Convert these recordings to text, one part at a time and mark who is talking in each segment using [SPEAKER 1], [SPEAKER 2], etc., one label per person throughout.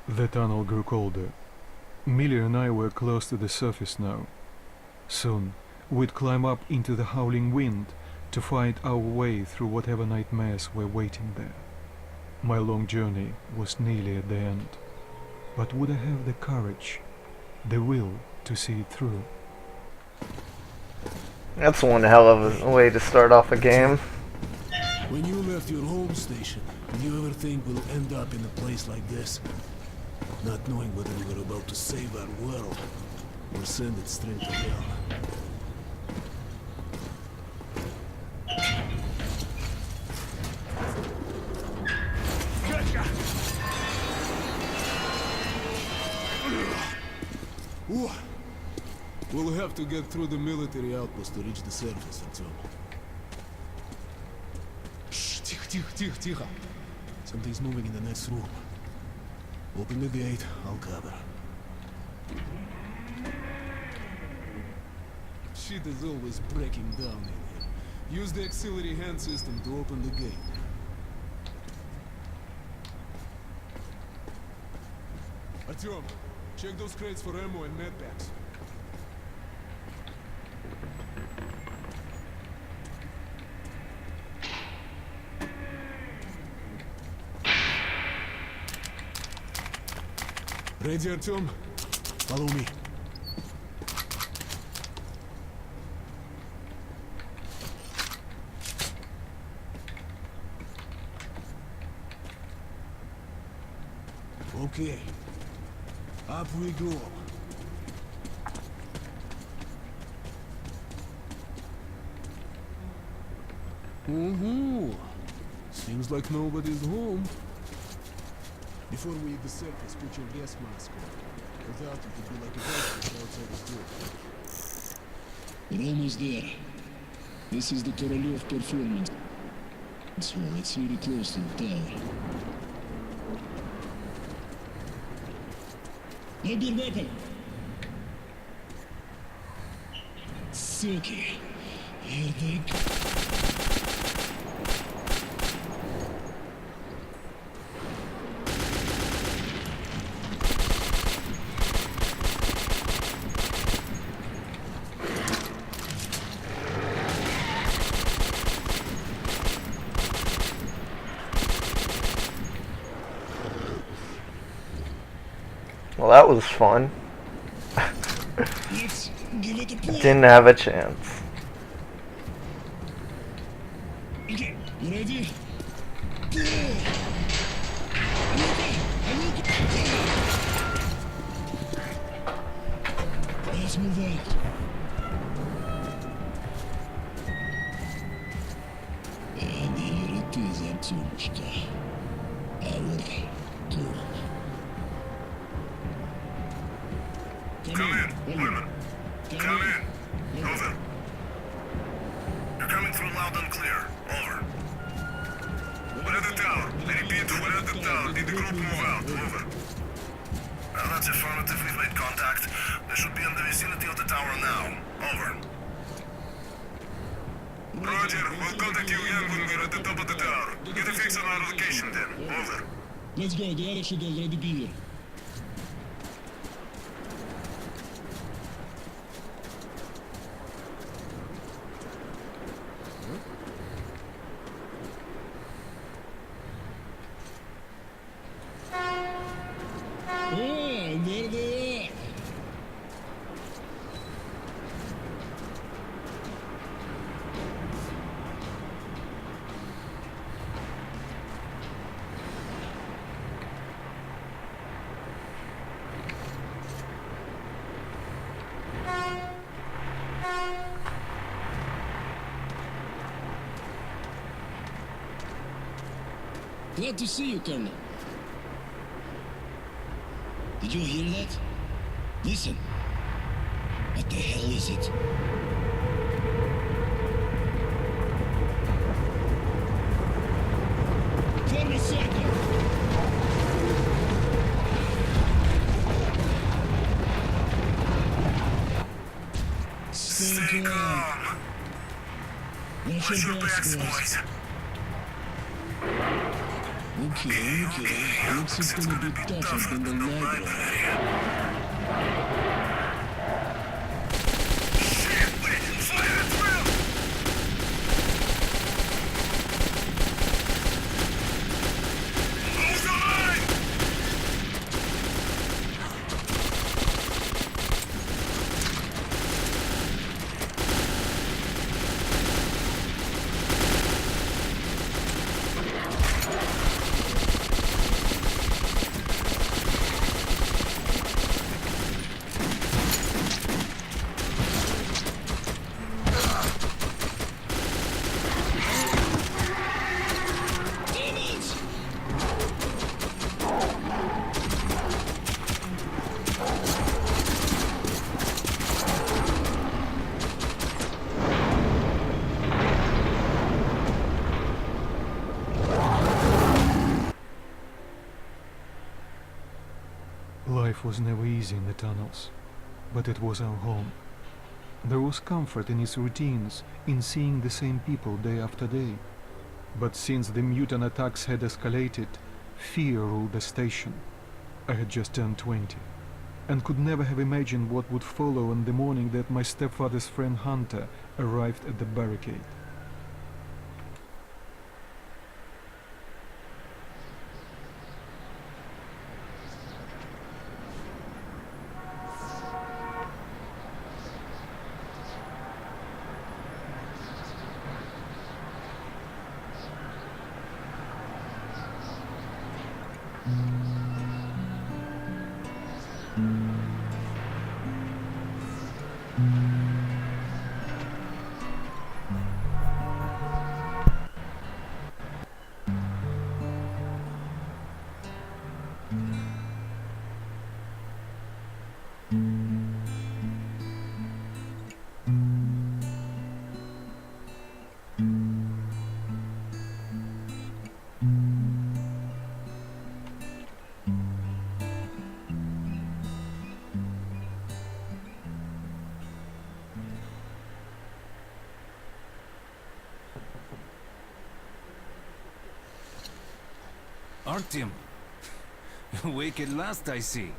[SPEAKER 1] The tunnel grew colder. Millie and I were close to the surface now. Soon, we'd climb up into the howling wind to fight our way through whatever nightmares were waiting there. My long journey was nearly at the end, but would I have the courage, the will to see it through?
[SPEAKER 2] That's one hell of a way to start off a game.
[SPEAKER 3] When you left your home station, did you ever think we'll end up in a place like this? Not knowing whether we were about to save our world or send it straight to hell. Ooh. We'll have to get through the military outpost to reach the surface, Artyom. Shh, тихо. Something's moving in the next room. Open the gate, I'll cover. Shit is always breaking down in here. Use the auxiliary hand system to open the gate. Artyom, check those crates for ammo and medpacks. Ready, Artyom? Follow me. Okay. Up we go. Seems like nobody's home. Before we hit the surface, put your gas mask on. Without it, it'd be like a ghost outside the store.
[SPEAKER 4] We're almost there. This is the Korolev performance. So it's really close to the tower. Load your weapon! Suki. Here they go.
[SPEAKER 2] Well, that was fun.
[SPEAKER 4] Let's give it a play.
[SPEAKER 2] Didn't have a chance.
[SPEAKER 4] Okay, you ready? Let's move out. And here it is, Artyomушka. Our turn.
[SPEAKER 5] Come in, women. Come in. Over. You're coming through loud and clear. Over. We're at the tower. I repeat, we're at the tower. Did the group move out? Over. Well, that's affirmative. We've made contact. They should be in the vicinity of the tower now. Over. Roger. We'll contact you again when we're at the top of the tower. Get a fix on our location then. Over.
[SPEAKER 4] Let's go, the others should already be here. Oh, there they are. Glad to see you, Colonel. Did you hear that? Listen. What the hell is it? Form a circle! Stay calm. Watch your backs, boys. We'll Okay, okay. Looks is gonna be tougher than the library.
[SPEAKER 5] Shit, wait, fire at will! Hold the line!
[SPEAKER 1] Life was never easy in the tunnels, but it was our home. There was comfort in its routines, in seeing the same people day after day. But since the mutant attacks had escalated, fear ruled the station. I had just turned 20, and could never have imagined what would follow on the morning that my stepfather's friend Hunter arrived at the barricade.
[SPEAKER 6] Artyom, awake at last, I see.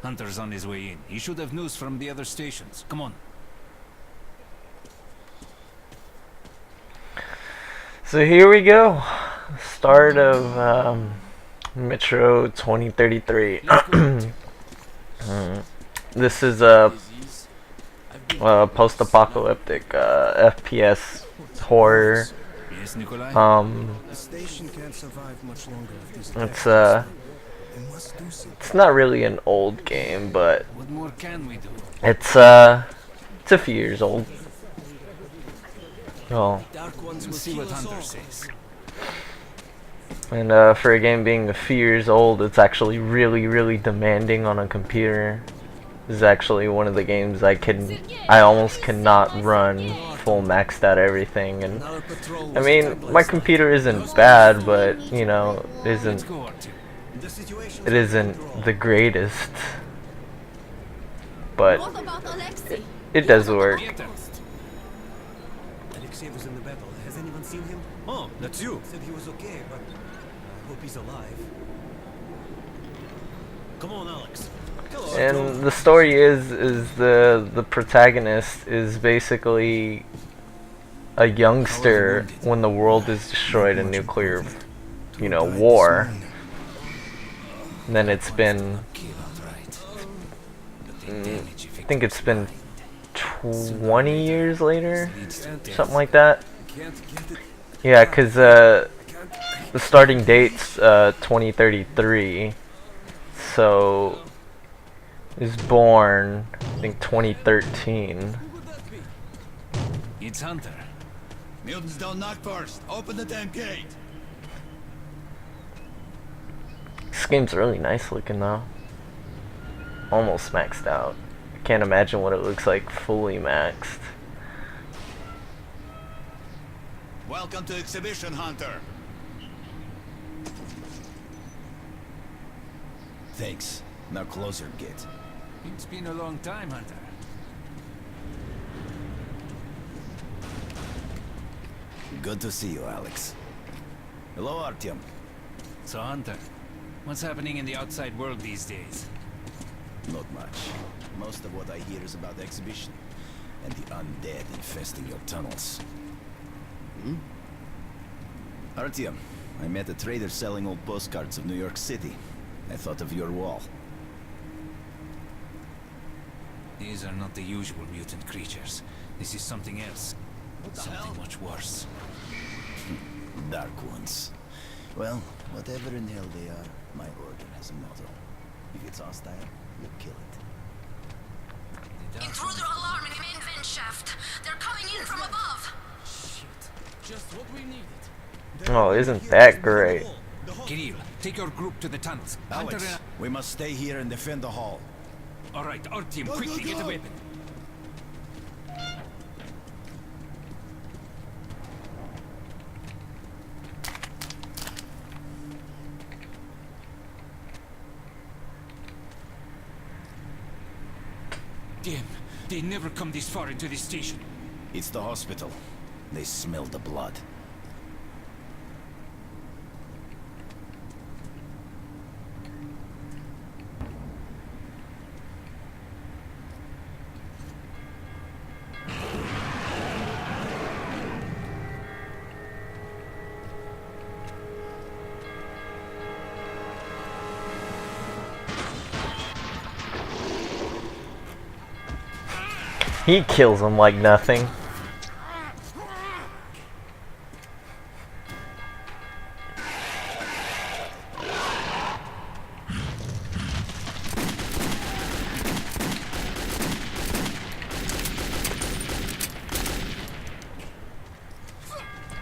[SPEAKER 6] Hunter's on his way in. He should have news from the other stations. Come on.
[SPEAKER 2] So here we go. Start of Metro 2033. This is a post-apocalyptic FPS horror.
[SPEAKER 6] Yes, Nikolai?
[SPEAKER 3] The station can't survive much longer if these
[SPEAKER 2] It's not really an old game, but
[SPEAKER 6] What more can we do?
[SPEAKER 2] it's a few years old. Oh,
[SPEAKER 6] We'll see what Hunter says.
[SPEAKER 2] and for a game being a few years old, it's actually really demanding on a computer. This is actually one of the games I almost cannot run full maxed out everything, and I mean my computer isn't bad, but you know
[SPEAKER 6] Let's go, Artyom.
[SPEAKER 2] it isn't the greatest, but
[SPEAKER 7] What about Alexei?
[SPEAKER 2] it does work.
[SPEAKER 6] Get her.
[SPEAKER 8] Alexei was in the battle. Has anyone seen him? Oh, that's you. Said he was okay, but I hope he's alive. Come on, Alex. Hello,
[SPEAKER 2] And the story is the protagonist is basically a youngster when the world is destroyed in nuclear, war. And then it's been, I think it's been 20 years later, something like that. Yeah, because the starting date's 2033, so is born, I think, 2013.
[SPEAKER 6] It's Hunter.
[SPEAKER 8] Mutants don't knock first. Open the damn gate.
[SPEAKER 2] This game's really nice looking though. Almost maxed out. I can't imagine what it looks like fully maxed.
[SPEAKER 8] Welcome to Exhibition Hunter. Thanks. Now closer, Git.
[SPEAKER 6] It's been a long time, Hunter.
[SPEAKER 8] Good to see you, Alex. Hello, Artyom.
[SPEAKER 6] So, Hunter, what's happening in the outside world these days?
[SPEAKER 7] Not much. Most of what I hear is about the exhibition and the undead infesting your tunnels. Artyom, I met a trader selling old postcards of New York City. I thought of your wall.
[SPEAKER 6] These are not the usual mutant creatures. This is something else. Something much worse.
[SPEAKER 7] Dark ones. Well, whatever in hell they are, my order has a motto. If it's hostile, you kill it.
[SPEAKER 9] Intruder alarm in the main vent shaft. They're coming in from above.
[SPEAKER 8] Just what we needed.
[SPEAKER 2] Oh, isn't that great?
[SPEAKER 6] Kirill, take your group to the tunnels. Hunter
[SPEAKER 7] Alex,
[SPEAKER 6] and...
[SPEAKER 7] we must stay here and defend the hall.
[SPEAKER 6] All right, Artyom, quickly get a weapon. Damn, they never come this far into this station.
[SPEAKER 7] It's the hospital. They smell the blood.
[SPEAKER 2] He kills him like nothing.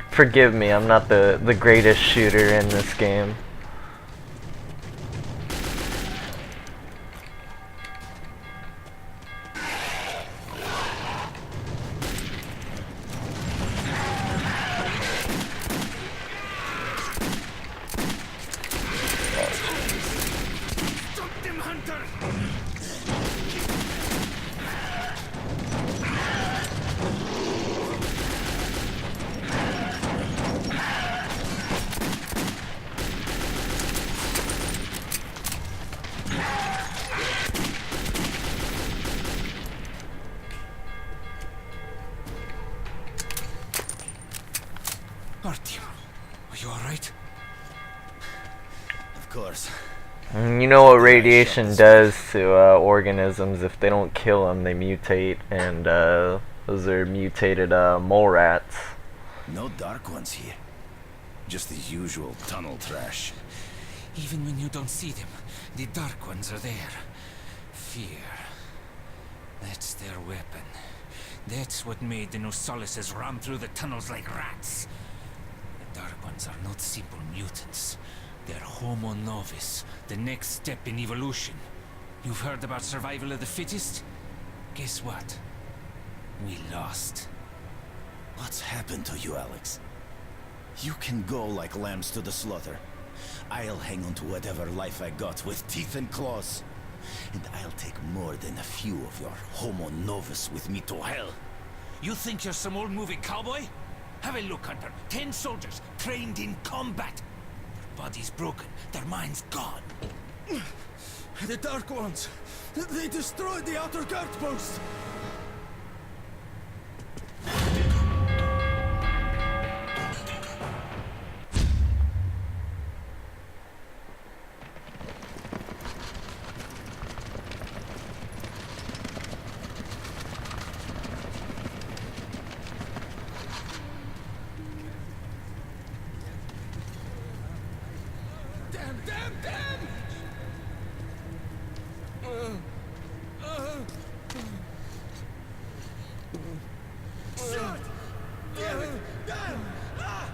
[SPEAKER 2] Forgive me, I'm not the greatest shooter in this game.
[SPEAKER 6] Stop them, Hunter! Artyom, are you alright?
[SPEAKER 7] Of course.
[SPEAKER 2] You know what radiation does to organisms? If they don't kill them, they mutate, and those are mutated mole rats.
[SPEAKER 7] No dark ones here. Just the usual tunnel trash.
[SPEAKER 6] Even when you don't see them, the Dark Ones are there. Fear. That's their weapon. That's what made the Nosalises run through the tunnels like rats. The Dark Ones are not simple mutants. They're Homo Novus, the next step in evolution. You've heard about survival of the fittest? Guess what? We lost.
[SPEAKER 7] What's happened to you, Alex? You can go like lambs to the slaughter. I'll hang on to whatever life I got with teeth and claws. And I'll take more than a few of your Homo Novus with me to hell.
[SPEAKER 6] You think you're some old moving cowboy? Have a look, Hunter. 10 soldiers trained in combat. Their bodies broken, their minds gone.
[SPEAKER 8] The Dark Ones! They destroyed the outer guard post! Damn, damn, damn! Shit! Damn it! Damn! Ah!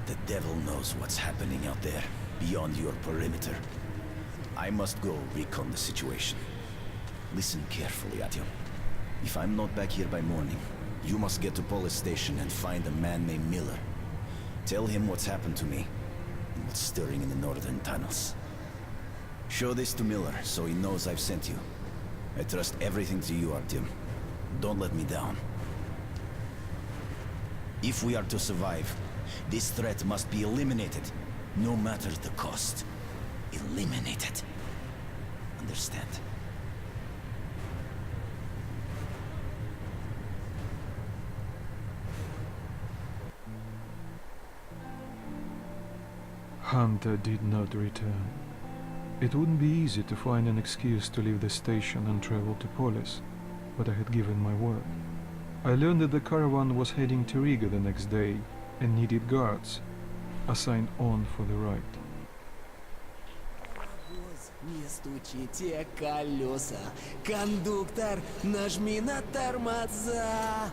[SPEAKER 7] The devil knows what's happening out there, beyond your perimeter. I must go recon the situation. Listen carefully, Artyom. If I'm not back here by morning, you must get to police station and find a man named Miller. Tell him what's happened to me, and what's stirring in the northern tunnels. Show this to Miller, so he knows I've sent you. I trust everything to you, Artyom. Don't let me down. If we are to survive, this threat must be eliminated. No matter the cost. Eliminate it. Understand?
[SPEAKER 1] Hunter did not return. It wouldn't be easy to find an excuse to leave the station and travel to Polis, but I had given my word. I learned that the caravan was heading to Riga the next day and needed guards assigned on for the ride.
[SPEAKER 3] Не стучите колеса. Кондуктор, нажми на тормоза.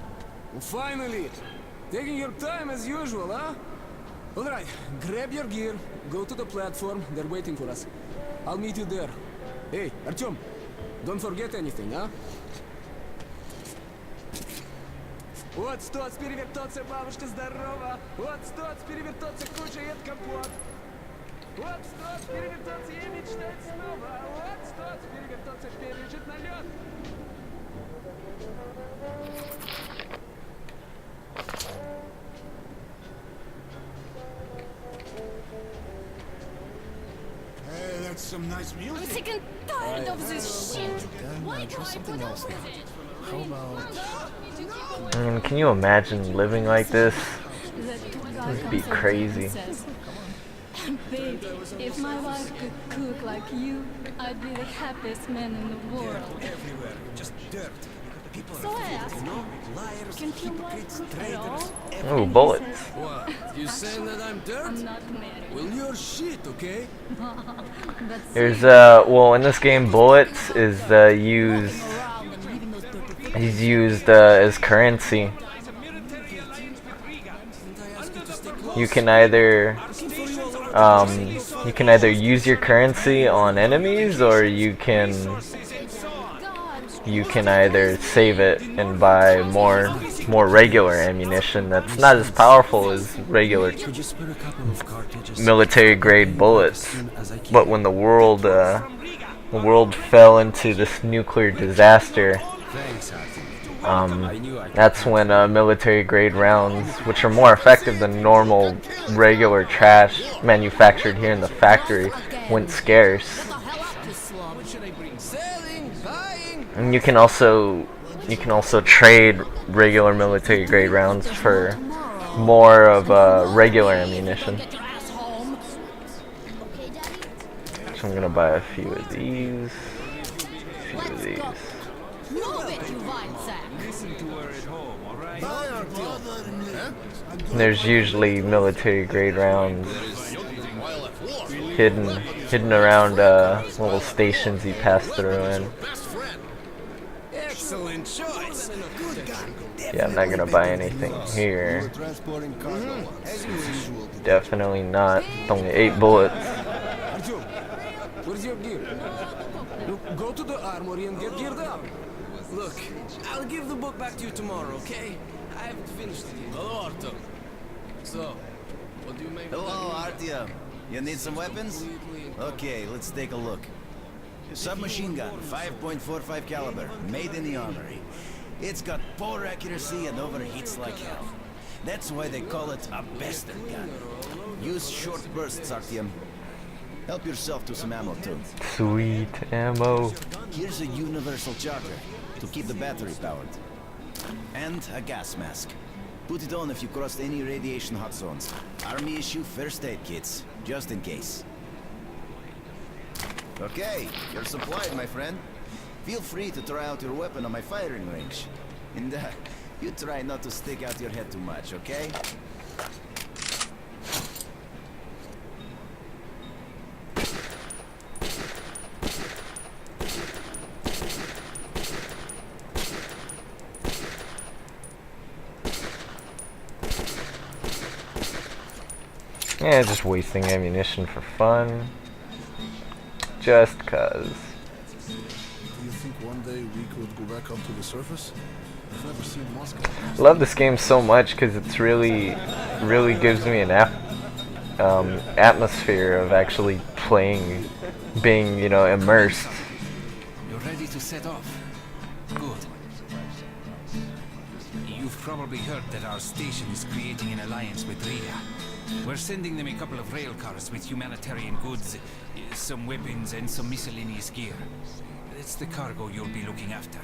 [SPEAKER 3] Finally! Taking your time as usual, huh? Alright, grab your gear, go to the platform, they're waiting for us. I'll meet you there. Hey, Artyom, don't forget anything, huh? Вот стоц, перевертоться, бабушка здорова. Вот стоц, перевертоться, кушает компот. Вот стоц, перевертоться и мечтать снова. Вот стоц, перевертоться, пережит налет.
[SPEAKER 4] Hey, that's some nice
[SPEAKER 9] I'm
[SPEAKER 4] music.
[SPEAKER 9] sick and tired of this shit. Why do I put up with it?
[SPEAKER 4] How about...
[SPEAKER 2] I mean, can you imagine living like this? It'd be crazy.
[SPEAKER 10] Baby, if my wife could cook like you, I'd be the happiest man in the world.
[SPEAKER 8] Everywhere, just dirt. People
[SPEAKER 10] So I asked him,
[SPEAKER 8] liars,
[SPEAKER 10] can your wife cook at all?
[SPEAKER 2] Ooh, bullets.
[SPEAKER 10] He says,
[SPEAKER 3] What? You saying that I'm dirt?
[SPEAKER 10] I'm not married.
[SPEAKER 3] Well, you're shit, okay?
[SPEAKER 10] That's
[SPEAKER 2] There's well, in this game, bullets is used as currency. You can either use your currency on enemies, or you can either save it and buy more regular ammunition that's not as powerful as regular military grade bullets. But when the world fell into this nuclear disaster, that's when military grade rounds, which are more effective than normal regular trash manufactured here in the factory, went scarce. And you can also trade regular military grade rounds for more of regular ammunition. So I'm gonna buy a few of these, There's usually military grade rounds hidden around little stations you pass through in.
[SPEAKER 3] Excellent choice.
[SPEAKER 2] Yeah, I'm not gonna buy anything here. Definitely not. It's only 8 bullets.
[SPEAKER 3] Artyom, where's your gear? Look, go to the armory and get geared up. Look, I'll give the book back to you tomorrow, okay? I haven't finished it yet. Hello, Artyom. So, what do you make of
[SPEAKER 7] Hello,
[SPEAKER 3] that?
[SPEAKER 7] Artyom. You need some weapons? Okay, let's take a look. Submachine gun, 5.45 caliber, made in the armory. It's got poor accuracy and overheats like hell. That's why they call it a bastard gun. Use short bursts, Artyom. Help yourself to some ammo too.
[SPEAKER 2] Sweet ammo.
[SPEAKER 7] Here's a universal charger to keep the battery powered. And a gas mask. Put it on if you crossed any radiation hot zones. Army issue first aid kits, just in case. Okay, you're supplied, my friend. Feel free to try out your weapon on my firing range. And you try not to stick out your head too much, okay?
[SPEAKER 2] Yeah, just wasting ammunition for fun. Just cause.
[SPEAKER 4] Do you think one day we could go back onto the surface? I've never seen Moscow.
[SPEAKER 2] I love this game so much because it's really gives me an atmosphere of actually playing, being, immersed.
[SPEAKER 6] You're ready to set off? Good. You've probably heard that our station is creating an alliance with Riga. We're sending them a couple of rail cars with humanitarian goods, some weapons, and some miscellaneous gear. It's the cargo you'll be looking after.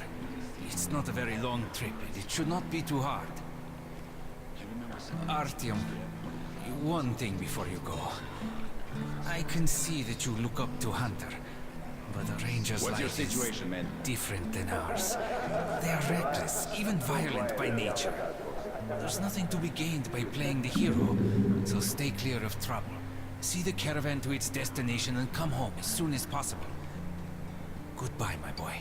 [SPEAKER 6] It's not a very long trip, and it should not be too hard. Artyom, one thing before you go. I can see that you look up to Hunter, but the Ranger's
[SPEAKER 7] What's your
[SPEAKER 6] life is
[SPEAKER 7] situation, man?
[SPEAKER 6] different than ours. They are reckless, even violent by nature. There's nothing to be gained by playing the hero, so stay clear of trouble. See the caravan to its destination and come home as soon as possible. Goodbye, my boy.